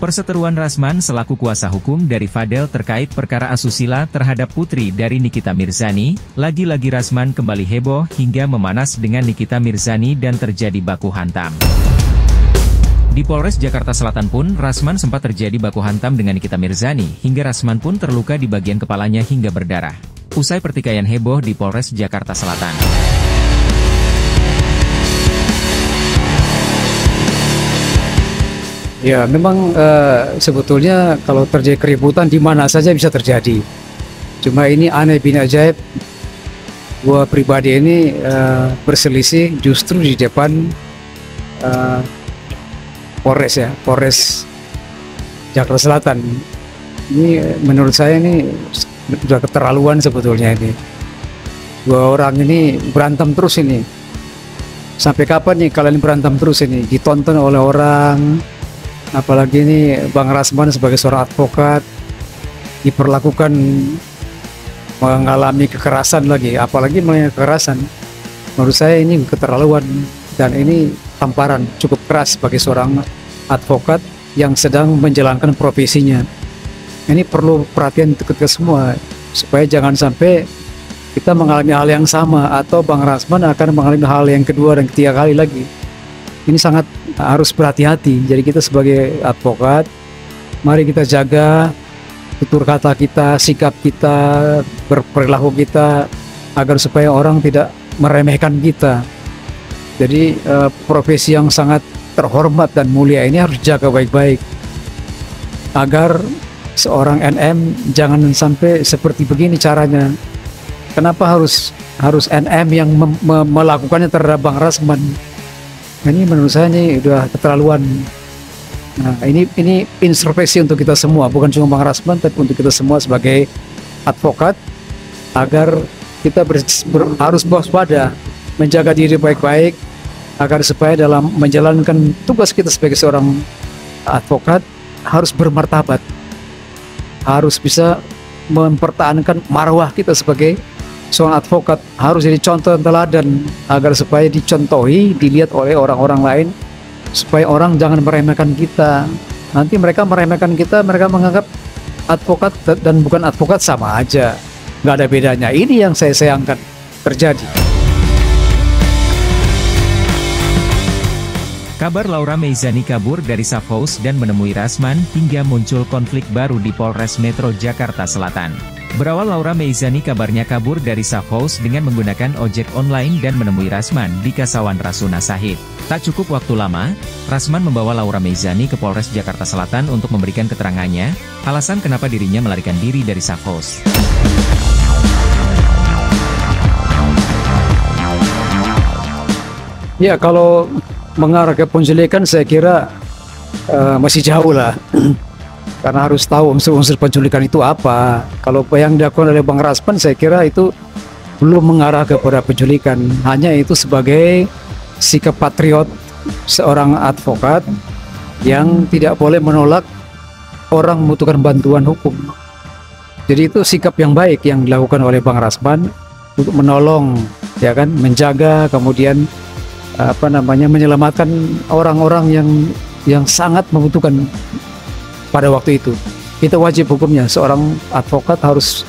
Perseteruan Rasman selaku kuasa hukum dari Fadel terkait perkara asusila terhadap putri dari Nikita Mirzani, lagi-lagi Rasman kembali heboh hingga memanas dengan Nikita Mirzani dan terjadi baku hantam. Di Polres Jakarta Selatan pun, Rasman sempat terjadi baku hantam dengan Nikita Mirzani, hingga Rasman pun terluka di bagian kepalanya hingga berdarah. Usai pertikaian heboh di Polres Jakarta Selatan. Ya, memang sebetulnya kalau terjadi keributan di mana saja bisa terjadi. Cuma ini aneh bin ajaib, gua pribadi ini berselisih justru di depan Polres ya, Polres Jakarta Selatan. Ini menurut saya ini sudah keterlaluan sebetulnya ini. Dua orang ini berantem terus ini. Sampai kapan nih kalian berantem terus ini? Ditonton oleh orang. Apalagi ini Bang Rasman sebagai seorang advokat diperlakukan mengalami kekerasan lagi, apalagi mengalami kekerasan. Menurut saya ini keterlaluan dan ini tamparan cukup keras bagi seorang advokat yang sedang menjalankan profesinya. Ini perlu perhatian kita semua supaya jangan sampai kita mengalami hal yang sama atau Bang Rasman akan mengalami hal yang kedua dan ketiga kali lagi. Ini sangat harus berhati-hati. Jadi kita sebagai advokat, mari kita jaga tutur kata kita, sikap kita, berperilaku kita, agar supaya orang tidak meremehkan kita. Jadi profesi yang sangat terhormat dan mulia ini harus dijaga baik-baik, agar seorang NM jangan sampai seperti begini caranya. Kenapa harus NM yang melakukannya terhadap Bang Rasman? Ini menurut saya ini udah keterlaluan. Nah, ini introspeksi untuk kita semua, bukan cuma Bang Rasman, tapi untuk kita semua sebagai advokat, agar kita harus waspada, menjaga diri baik-baik, agar supaya dalam menjalankan tugas kita sebagai seorang advokat harus bermartabat, harus bisa mempertahankan marwah kita sebagai seorang advokat, harus jadi contoh dan teladan agar supaya dicontohi, dilihat oleh orang-orang lain, supaya orang jangan meremehkan kita. Nanti mereka meremehkan kita, mereka menganggap advokat dan bukan advokat sama aja, nggak ada bedanya. Ini yang saya sayangkan terjadi. Kabar Laura Meizani kabur dari Safe House dan menemui Rasman hingga muncul konflik baru di Polres Metro Jakarta Selatan. Berawal Laura Meizani kabarnya kabur dari Safe House dengan menggunakan ojek online dan menemui Rasman di Kasawan Rasuna Said. Tak cukup waktu lama, Rasman membawa Laura Meizani ke Polres Jakarta Selatan untuk memberikan keterangannya, alasan kenapa dirinya melarikan diri dari Safe House. Ya, kalau mengarah ke penculikan saya kira masih jauh lah. Karena harus tahu unsur-unsur penculikan itu apa. Kalau yang dilakukan oleh Bang Rasman saya kira itu belum mengarah kepada penculikan. Hanya itu sebagai sikap patriot seorang advokat yang tidak boleh menolak orang membutuhkan bantuan hukum. Jadi itu sikap yang baik yang dilakukan oleh Bang Rasman untuk menolong, ya kan, menjaga, kemudian menyelamatkan orang-orang yang sangat membutuhkan pada waktu itu. Itu wajib hukumnya, seorang advokat harus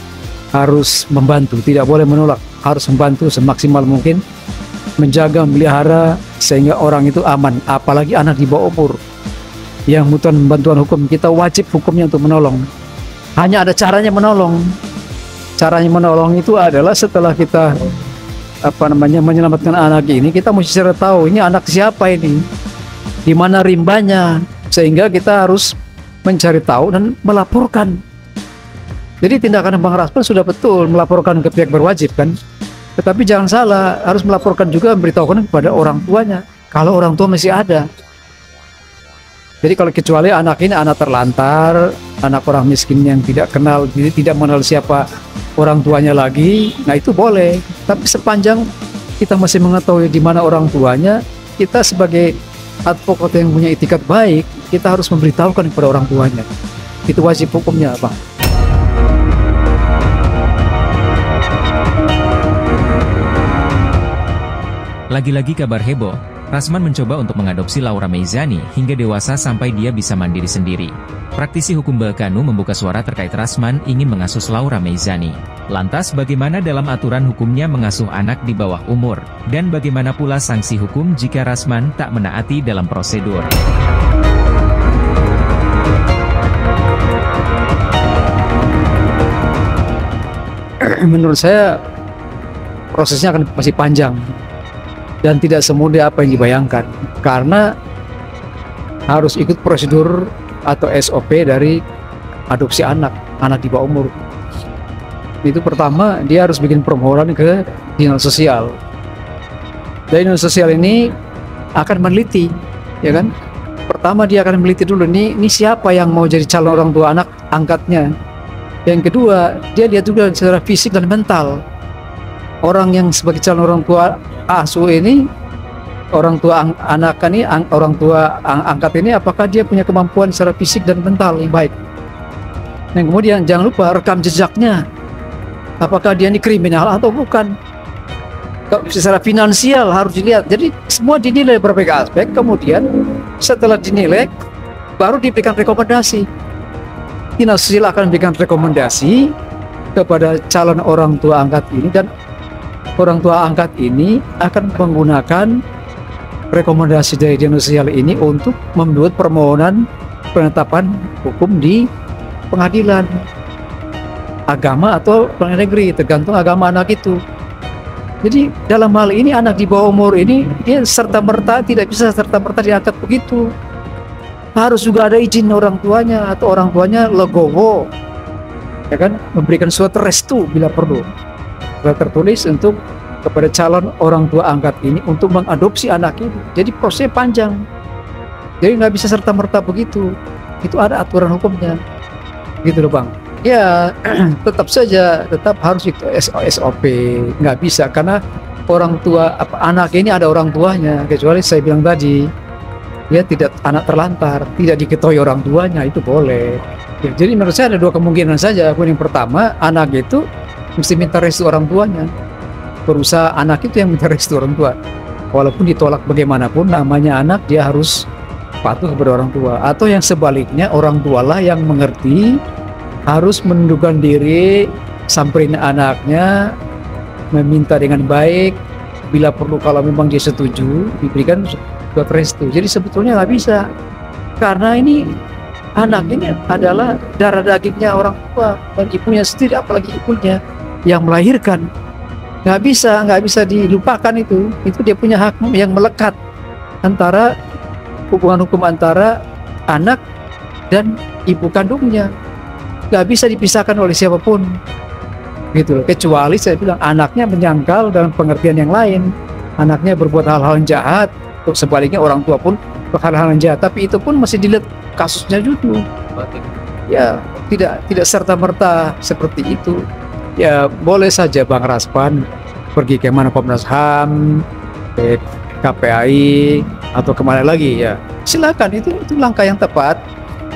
membantu, tidak boleh menolak, harus membantu semaksimal mungkin, menjaga, melihara sehingga orang itu aman, apalagi anak di bawah umur yang membutuhkan bantuan hukum. Kita wajib hukumnya untuk menolong. Hanya ada caranya menolong. Caranya menolong itu adalah setelah kita menyelamatkan anak ini, kita mesti cari tahu ini anak siapa ini, di mana rimbanya, sehingga kita harus mencari tahu dan melaporkan. Jadi tindakan Bang Rasman sudah betul, melaporkan ke pihak berwajib kan. Tetapi jangan salah, harus melaporkan juga, memberitahukan kepada orang tuanya kalau orang tua masih ada. Jadi kalau kecuali anak ini anak terlantar, anak orang miskin yang tidak mengenal siapa orang tuanya lagi, nah itu boleh. Tapi sepanjang kita masih mengetahui di mana orang tuanya, kita sebagai advokat yang punya itikat baik, kita harus memberitahukan kepada orang tuanya. Itu wajib hukumnya, Bang. Lagi-lagi kabar heboh, Rasman mencoba untuk mengadopsi Laura Meizani hingga dewasa sampai dia bisa mandiri sendiri. Praktisi hukum Bekanu membuka suara terkait Rasman ingin mengasuh Laura Meizani. Lantas bagaimana dalam aturan hukumnya mengasuh anak di bawah umur? Dan bagaimana pula sanksi hukum jika Rasman tak menaati dalam prosedur? Menurut saya prosesnya akan masih panjang dan tidak semudah apa yang dibayangkan, karena harus ikut prosedur atau SOP dari adopsi anak di bawah umur. Itu pertama, dia harus bikin permohonan ke dinas sosial. Dan dinas sosial ini akan meneliti, ya kan? Pertama dia akan meneliti dulu, ini siapa yang mau jadi calon orang tua anak angkatnya. Yang kedua, dia lihat juga secara fisik dan mental. Orang yang sebagai calon orang tua asuh ini, orang tua anak ini, orang tua angkat ini, apakah dia punya kemampuan secara fisik dan mental yang baik. Dan kemudian jangan lupa rekam jejaknya, apakah dia ini kriminal atau bukan. Secara finansial harus dilihat. Jadi semua dinilai berbagai aspek. Kemudian setelah dinilai, baru diberikan rekomendasi. Dinas sosial akan memberikan rekomendasi kepada calon orang tua angkat ini, dan orang tua angkat ini akan menggunakan rekomendasi dari dinas sosial ini untuk membuat permohonan penetapan hukum di pengadilan agama atau pengadilan negeri, tergantung agama anak itu. Jadi dalam hal ini anak di bawah umur ini dia serta-merta tidak bisa serta-merta diangkat begitu. Harus juga ada izin orang tuanya, atau orang tuanya legowo, ya kan, memberikan suatu restu bila perlu, surat tertulis untuk kepada calon orang tua angkat ini untuk mengadopsi anak ini. Jadi prosesnya panjang, jadi nggak bisa serta merta begitu. Itu ada aturan hukumnya, gitu loh Bang. Ya tetap saja harus itu SOP, nggak bisa karena orang tua anak ini ada orang tuanya, kecuali saya bilang tadi. Ya tidak anak terlantar, tidak diketahui orang tuanya, itu boleh. Ya, jadi menurut saya ada dua kemungkinan saja. Yang pertama, anak itu mesti minta restu orang tuanya. Berusaha anak itu yang minta restu orang tua. Walaupun ditolak bagaimanapun, namanya anak, dia harus patuh kepada orang tua. Atau yang sebaliknya, orang tualah yang mengerti, harus menundukkan diri, samperin anaknya, meminta dengan baik. Bila perlu, kalau memang dia setuju, diberikan buat restu. Jadi sebetulnya nggak bisa, karena ini anak ini adalah darah dagingnya orang tua dan ibunya sendiri, apalagi ibunya yang melahirkan. Nggak bisa dilupakan itu dia punya hak yang melekat antara hubungan hukum antara anak dan ibu kandungnya, nggak bisa dipisahkan oleh siapapun, gitu loh. Kecuali saya bilang anaknya menyangkal dalam pengertian yang lain, anaknya berbuat hal-hal yang jahat. Sebaliknya orang tua pun hal-hal yang jahat, tapi itu pun masih dilihat kasusnya dulu. Ya tidak serta-merta seperti itu. Ya boleh saja Bang Rasman pergi ke mana, Komnas HAM, ke KPAI, atau kemana lagi, ya silakan, itu langkah yang tepat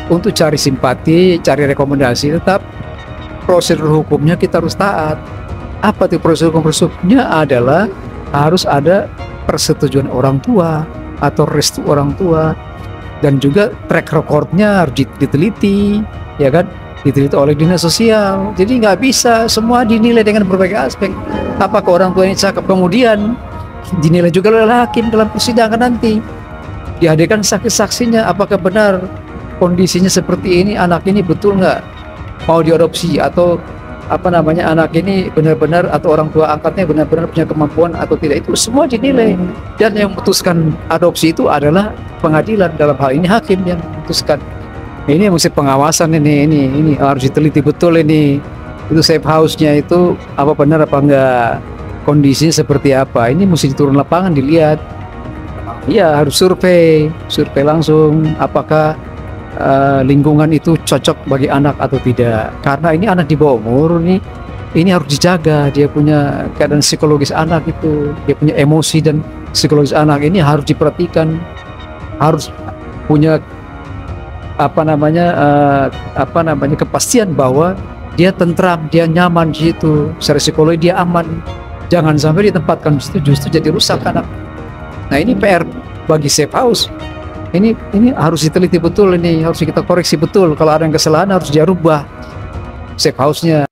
untuk cari simpati, cari rekomendasi. Tetap prosedur hukumnya kita harus taat. Apa itu prosedur hukumnya? Adalah harus ada persetujuan orang tua atau restu orang tua, dan juga track recordnya harus diteliti, ya kan, diteliti oleh dinas sosial. Jadi nggak bisa semua dinilai dengan berbagai aspek. Apakah orang tua ini cakep, kemudian dinilai juga oleh hakim dalam persidangan nanti, dihadirkan saksi-saksinya, apakah benar kondisinya seperti ini, anak ini betul nggak mau diadopsi, atau anak ini benar-benar, atau orang tua angkatnya benar-benar punya kemampuan atau tidak. Itu semua dinilai, dan yang memutuskan adopsi itu adalah pengadilan, dalam hal ini hakim yang memutuskan. Ini mesti pengawasan, ini harus diteliti betul, ini itu safe house-nya itu apa benar apa enggak, kondisinya seperti apa, ini mesti turun lapangan dilihat. Iya, harus survei langsung apakah lingkungan itu cocok bagi anak atau tidak, karena ini anak di bawah umur, ini harus dijaga. Dia punya keadaan psikologis anak itu, dia punya emosi dan psikologis anak ini harus diperhatikan, harus punya kepastian bahwa dia tentram, dia nyaman di situ, secara psikologi dia aman. Jangan sampai ditempatkan di situ justru jadi rusak anak. Nah ini PR bagi safe house ini harus diteliti betul, ini harus kita koreksi betul. Kalau ada yang kesalahan harus dia rubah safe house-nya.